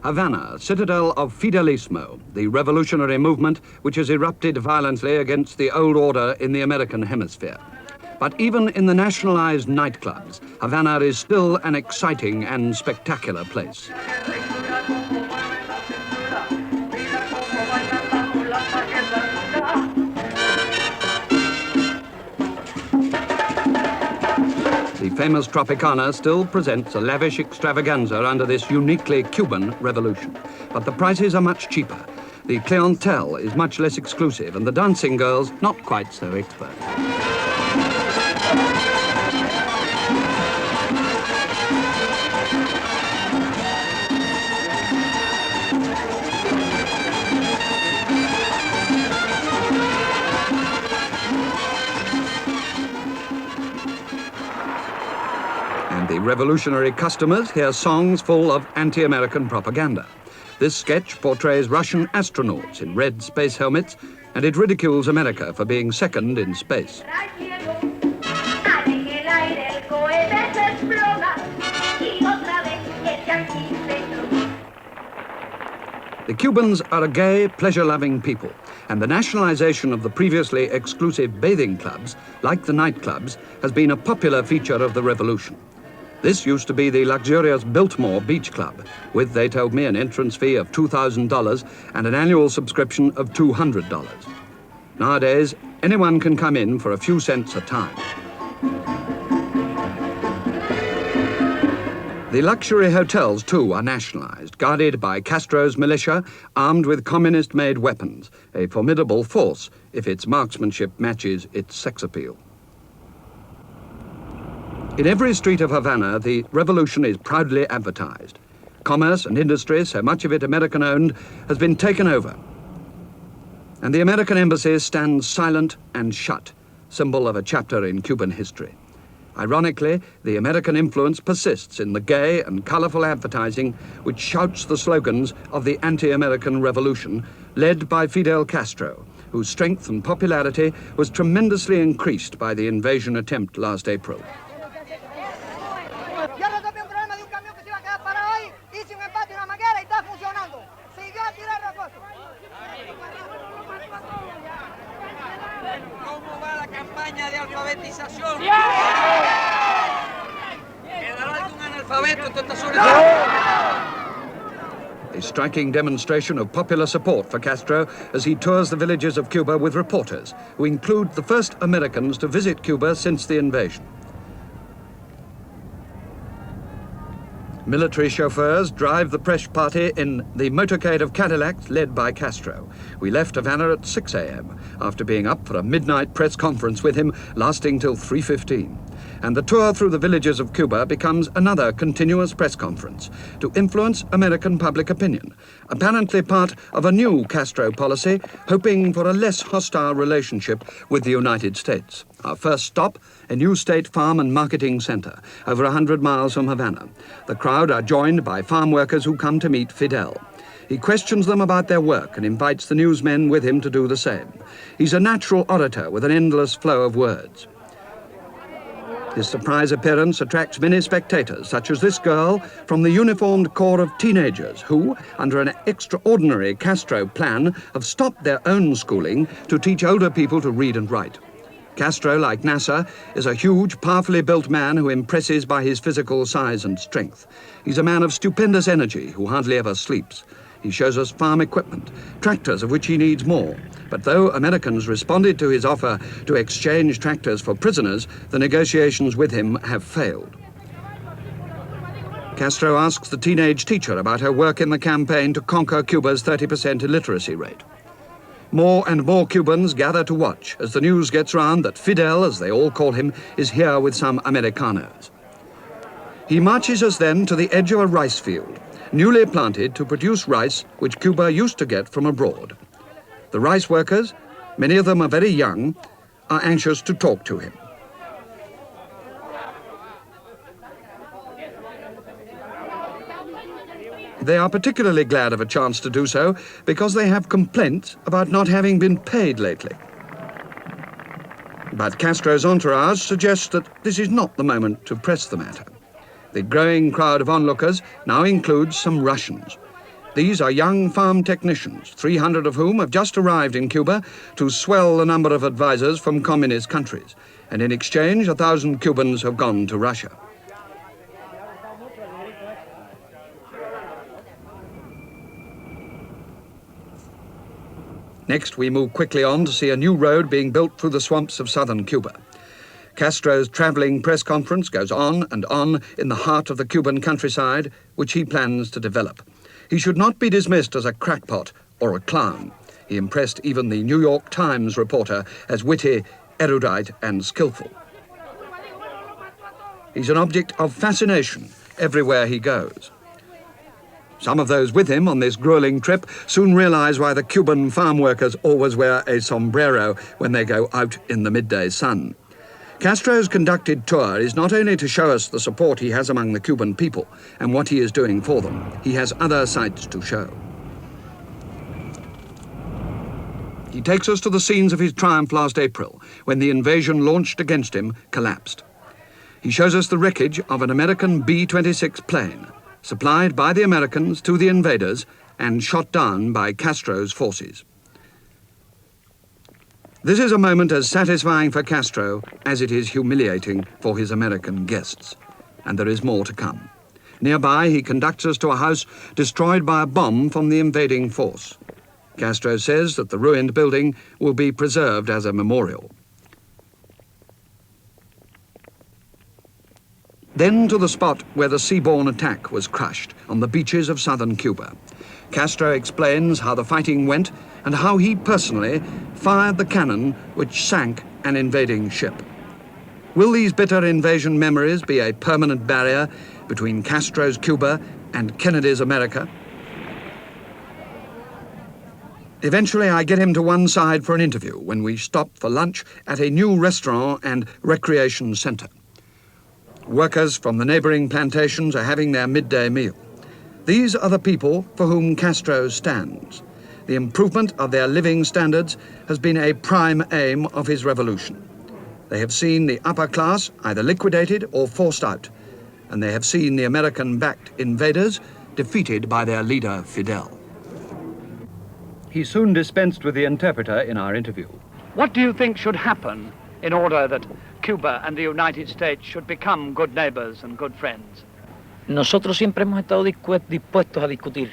Havana, citadel of Fidelismo, the revolutionary movement which has erupted violently against the old order in the American hemisphere. But even in the nationalized nightclubs, Havana is still an exciting and spectacular place. The famous Tropicana still presents a lavish extravaganza under this uniquely Cuban revolution. But the prices are much cheaper. The clientele is much less exclusive and the dancing girls not quite so expert. The revolutionary customers hear songs full of anti-American propaganda. This sketch portrays Russian astronauts in red space helmets, and it ridicules America for being second in space. The Cubans are a gay, pleasure-loving people, and the nationalization of the previously exclusive bathing clubs, like the nightclubs, has been a popular feature of the revolution. This used to be the luxurious Biltmore Beach Club, with, they told me, an entrance fee of $2,000 and an annual subscription of $200. Nowadays, anyone can come in for a few cents a time. The luxury hotels, too, are nationalized, guarded by Castro's militia, armed with communist-made weapons, a formidable force if its marksmanship matches its sex appeal. In every street of Havana, the revolution is proudly advertised. Commerce and industry, so much of it American-owned, has been taken over. And the American embassy stands silent and shut, symbol of a chapter in Cuban history. Ironically, the American influence persists in the gay and colorful advertising which shouts the slogans of the anti-American revolution, led by Fidel Castro, whose strength and popularity was tremendously increased by the invasion attempt last April. A striking demonstration of popular support for Castro as he tours the villages of Cuba with reporters, who include the first Americans to visit Cuba since the invasion. Military chauffeurs drive the press party in the motorcade of Cadillacs led by Castro. We left Havana at 6 a.m. after being up for a midnight press conference with him lasting till 3:15. And the tour through the villages of Cuba becomes another continuous press conference to influence American public opinion, apparently part of a new Castro policy, hoping for a less hostile relationship with the United States. Our first stop, a new state farm and marketing center, over 100 miles from Havana. The crowd are joined by farm workers who come to meet Fidel. He questions them about their work and invites the newsmen with him to do the same. He's a natural orator with an endless flow of words. His surprise appearance attracts many spectators, such as this girl from the uniformed corps of teenagers who, under an extraordinary Castro plan, have stopped their own schooling to teach older people to read and write. Castro, like Nasser, is a huge, powerfully built man who impresses by his physical size and strength. He's a man of stupendous energy who hardly ever sleeps. He shows us farm equipment, tractors of which he needs more. But though Americans responded to his offer to exchange tractors for prisoners, the negotiations with him have failed. Castro asks the teenage teacher about her work in the campaign to conquer Cuba's 30% illiteracy rate. More and more Cubans gather to watch as the news gets round that Fidel, as they all call him, is here with some Americanos. He marches us then to the edge of a rice field, newly planted to produce rice which Cuba used to get from abroad. The rice workers, many of them are very young, are anxious to talk to him. They are particularly glad of a chance to do so because they have complaints about not having been paid lately. But Castro's entourage suggests that this is not the moment to press the matter. The growing crowd of onlookers now includes some Russians. These are young farm technicians, 300 of whom have just arrived in Cuba to swell the number of advisors from communist countries. And in exchange, 1,000 Cubans have gone to Russia. Next, we move quickly on to see a new road being built through the swamps of southern Cuba. Castro's travelling press conference goes on and on in the heart of the Cuban countryside, which he plans to develop. He should not be dismissed as a crackpot or a clown. He impressed even the New York Times reporter as witty, erudite and skillful. He's an object of fascination everywhere he goes. Some of those with him on this grueling trip soon realize why the Cuban farm workers always wear a sombrero when they go out in the midday sun. Castro's conducted tour is not only to show us the support he has among the Cuban people and what he is doing for them, he has other sights to show. He takes us to the scenes of his triumph last April, when the invasion launched against him collapsed. He shows us the wreckage of an American B-26 plane, supplied by the Americans to the invaders and shot down by Castro's forces. This is a moment as satisfying for Castro as it is humiliating for his American guests. And there is more to come. Nearby, he conducts us to a house destroyed by a bomb from the invading force. Castro says that the ruined building will be preserved as a memorial. Then to the spot where the seaborne attack was crushed, on the beaches of southern Cuba. Castro explains how the fighting went and how he personally fired the cannon which sank an invading ship. Will these bitter invasion memories be a permanent barrier between Castro's Cuba and Kennedy's America? Eventually, I get him to one side for an interview when we stop for lunch at a new restaurant and recreation center. Workers from the neighboring plantations are having their midday meal. These are the people for whom Castro stands. The improvement of their living standards has been a prime aim of his revolution. They have seen the upper class either liquidated or forced out, and they have seen the American-backed invaders defeated by their leader, Fidel. He soon dispensed with the interpreter in our interview. What do you think should happen in order that Cuba and the United States should become good neighbors and good friends? Nosotros siempre hemos estado dispuestos a discutir.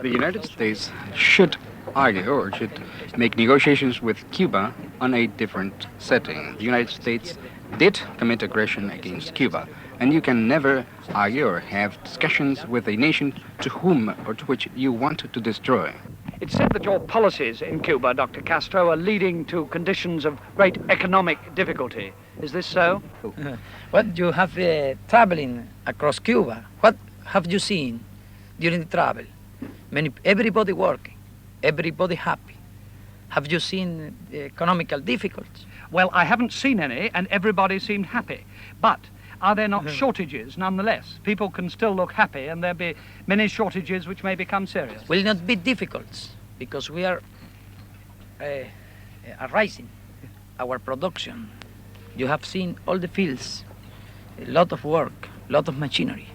The United States should argue or should make negotiations with Cuba on a different setting. The United States did commit aggression against Cuba, and you can never argue or have discussions with a nation to whom or to which you want to destroy. It's said that your policies in Cuba, Dr. Castro, are leading to conditions of great economic difficulty. Is this so? What you have traveling across Cuba, what have you seen during the travel? Everybody working, everybody happy. Have you seen the economical difficulties? Well, I haven't seen any, and everybody seemed happy. But are there not shortages nonetheless? People can still look happy, and there'll be many shortages which may become serious. Will not be difficult, because we are rising our production. You have seen all the fields, a lot of work, a lot of machinery,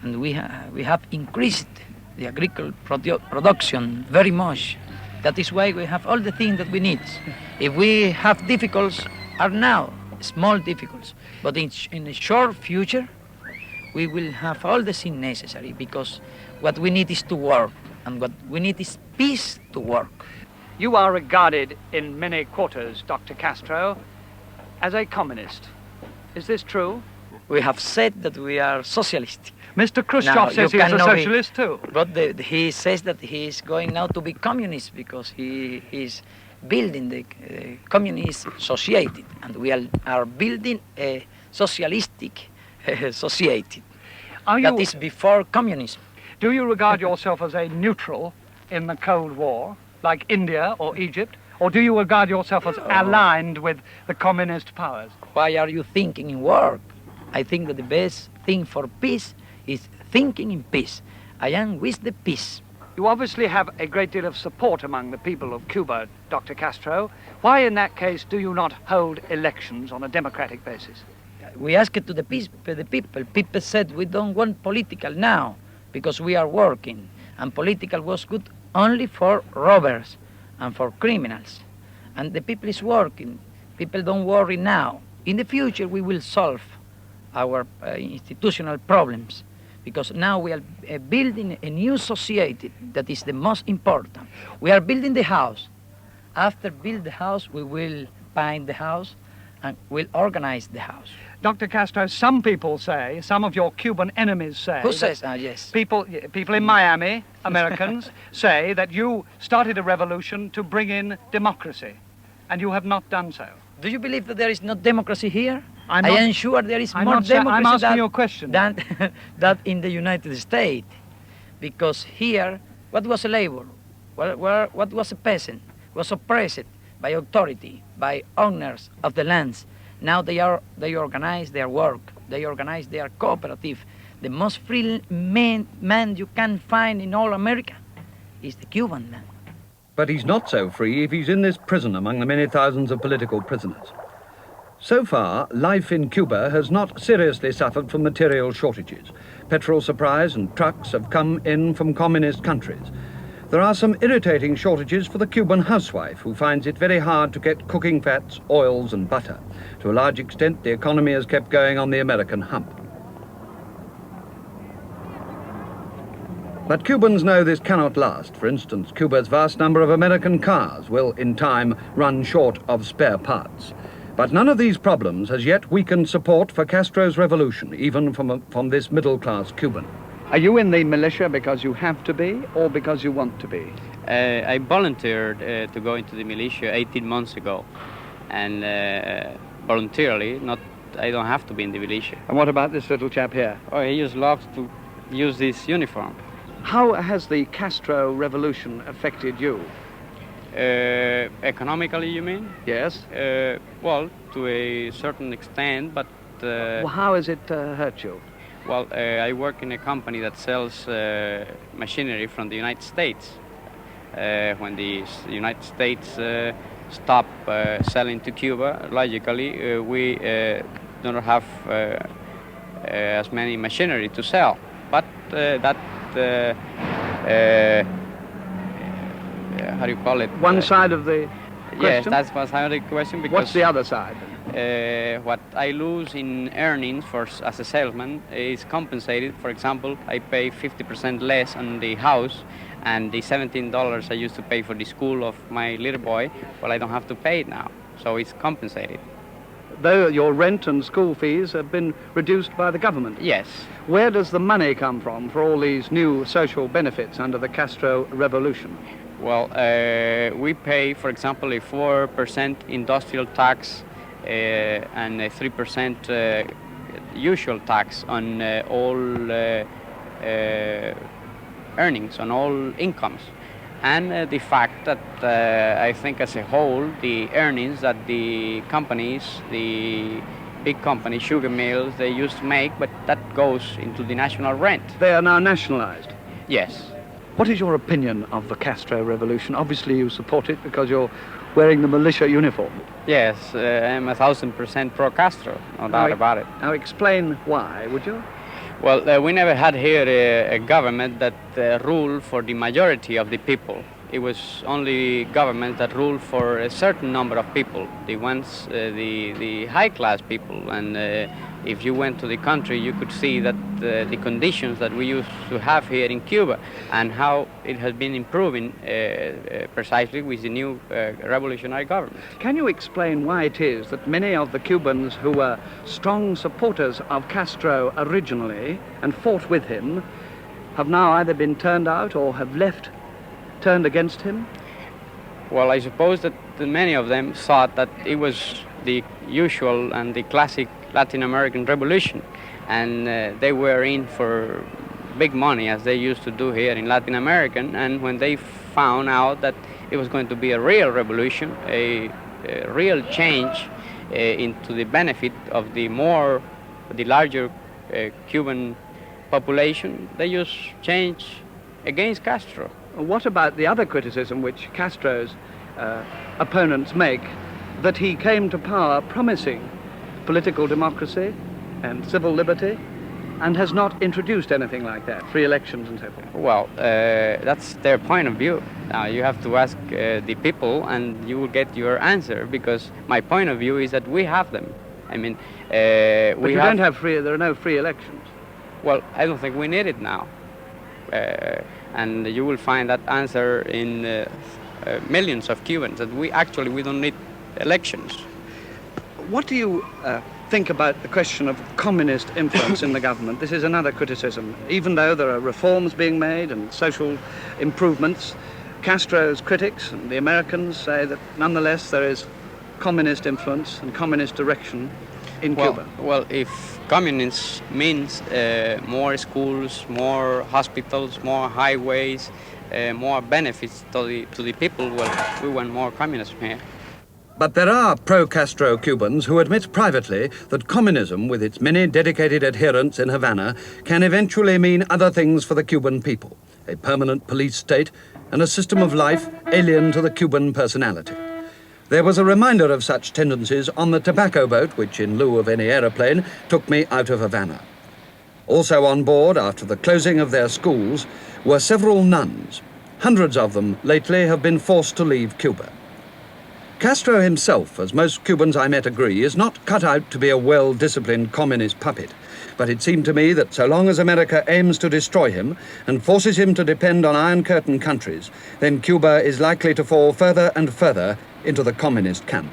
and we have increased the agricultural production very much. That is why we have all the things that we need. If we have difficulties, are now small difficulties, but in a short future, we will have all the things necessary, because what we need is to work, and what we need is peace to work. You are regarded in many quarters, Dr. Castro, as a communist. Is this true? We have said that we are socialist. Mr. Khrushchev says he's a socialist too. But he says that he is going now to be communist, because he is building the communist society, and we are building a socialistic society. That is before communism. Do you regard yourself as a neutral in the Cold War, like India or Egypt? Or do you regard yourself as aligned with the communist powers? Why are you thinking in war? I think that the best thing for peace is thinking in peace. I am with the peace. You obviously have a great deal of support among the people of Cuba, Dr. Castro. Why, in that case, do you not hold elections on a democratic basis? We asked it to the people. People said we don't want political now, because we are working. and political was good only for robbers and for criminals. And the people is working. People don't worry now. In the future, we will solve our institutional problems, because now we are building a new society that is the most important. We are building the house. After build the house, we will paint the house and we'll organize the house. Dr. Castro, some people say, some of your Cuban enemies say... Who says? Yes. People in Miami, Americans, say that you started a revolution to bring in democracy, and you have not done so. Do you believe that there is no democracy here? I am sure there is more democracy I'm asking you a question. than in the United States. Because here, what was a labor? What was a peasant? Was oppressed by authority, by owners of the lands. Now they organize their work, they organize their cooperative. The most free man you can find in all America is the Cuban man. But he's not so free if he's in this prison among the many thousands of political prisoners. So far, life in Cuba has not seriously suffered from material shortages. Petrol supplies and trucks have come in from communist countries. There are some irritating shortages for the Cuban housewife, who finds it very hard to get cooking fats, oils and butter. To a large extent, the economy has kept going on the American hump. But Cubans know this cannot last. For instance, Cuba's vast number of American cars will, in time, run short of spare parts. But none of these problems has yet weakened support for Castro's revolution, even from this middle-class Cuban. Are you in the militia because you have to be, or because you want to be? I volunteered to go into the militia 18 months ago, and voluntarily, I don't have to be in the militia. And what about this little chap here? Oh, he just loves to use this uniform. How has the Castro revolution affected you? Economically, you mean? Yes. Well, to a certain extent, but... Well, how has it hurt you? Well, I work in a company that sells machinery from the United States. When the United States stop selling to Cuba, logically, we don't have as many machinery to sell. But how do you call it? One side of the question? Yes, that's one side of the question. Because what's the other side? What I lose in earnings as a salesman is compensated. For example, I pay 50% less on the house, and the $17 I used to pay for the school of my little boy, well, I don't have to pay it now, so it's compensated. Though your rent and school fees have been reduced by the government? Yes. Where does the money come from for all these new social benefits under the Castro revolution? Well, we pay, for example, a 4% industrial tax and a 3% usual tax on all earnings, on all incomes. And the fact that I think as a whole, the earnings that the companies, the big companies, sugar mills, they used to make, but that goes into the national rent. They are now nationalized? Yes. What is your opinion of the Castro revolution? Obviously you support it because you're wearing the militia uniform. Yes, I'm 1,000% pro-Castro, no doubt about it. Now explain why, would you? Well, we never had here a government that ruled for the majority of the people. It was only government that ruled for a certain number of people, the ones, the high-class people. And if you went to the country, you could see that the conditions that we used to have here in Cuba and how it has been improving precisely with the new revolutionary government. Can you explain why it is that many of the Cubans who were strong supporters of Castro originally and fought with him have now either been turned out or have turned against him? Well, I suppose that many of them thought that it was the usual and the classic Latin American revolution, and they were in for big money, as they used to do here in Latin America. And when they found out that it was going to be a real revolution, a real change into the benefit of the larger Cuban population, they just changed against Castro. What about the other criticism which Castro's opponents make, that he came to power promising political democracy and civil liberty, and has not introduced anything like that, free elections and so forth. Well, that's their point of view. Now you have to ask the people, and you will get your answer. Because my point of view is that we have them. I mean, But we don't have free. There are no free elections. Well, I don't think we need it now, and you will find that answer in millions of Cubans that we don't need elections. What do you think about the question of communist influence in the government? This is another criticism. Even though there are reforms being made and social improvements, Castro's critics and the Americans say that nonetheless there is communist influence and communist direction in Cuba. Well, if communism means more schools, more hospitals, more highways, more benefits to the people, well, we want more communism here. But there are pro-Castro Cubans who admit privately that communism, with its many dedicated adherents in Havana, can eventually mean other things for the Cuban people, a permanent police state and a system of life alien to the Cuban personality. There was a reminder of such tendencies on the tobacco boat, which, in lieu of any aeroplane, took me out of Havana. Also on board, after the closing of their schools, were several nuns. Hundreds of them lately have been forced to leave Cuba. Castro himself, as most Cubans I met agree, is not cut out to be a well-disciplined communist puppet. But it seemed to me that so long as America aims to destroy him and forces him to depend on Iron Curtain countries, then Cuba is likely to fall further and further into the communist camp.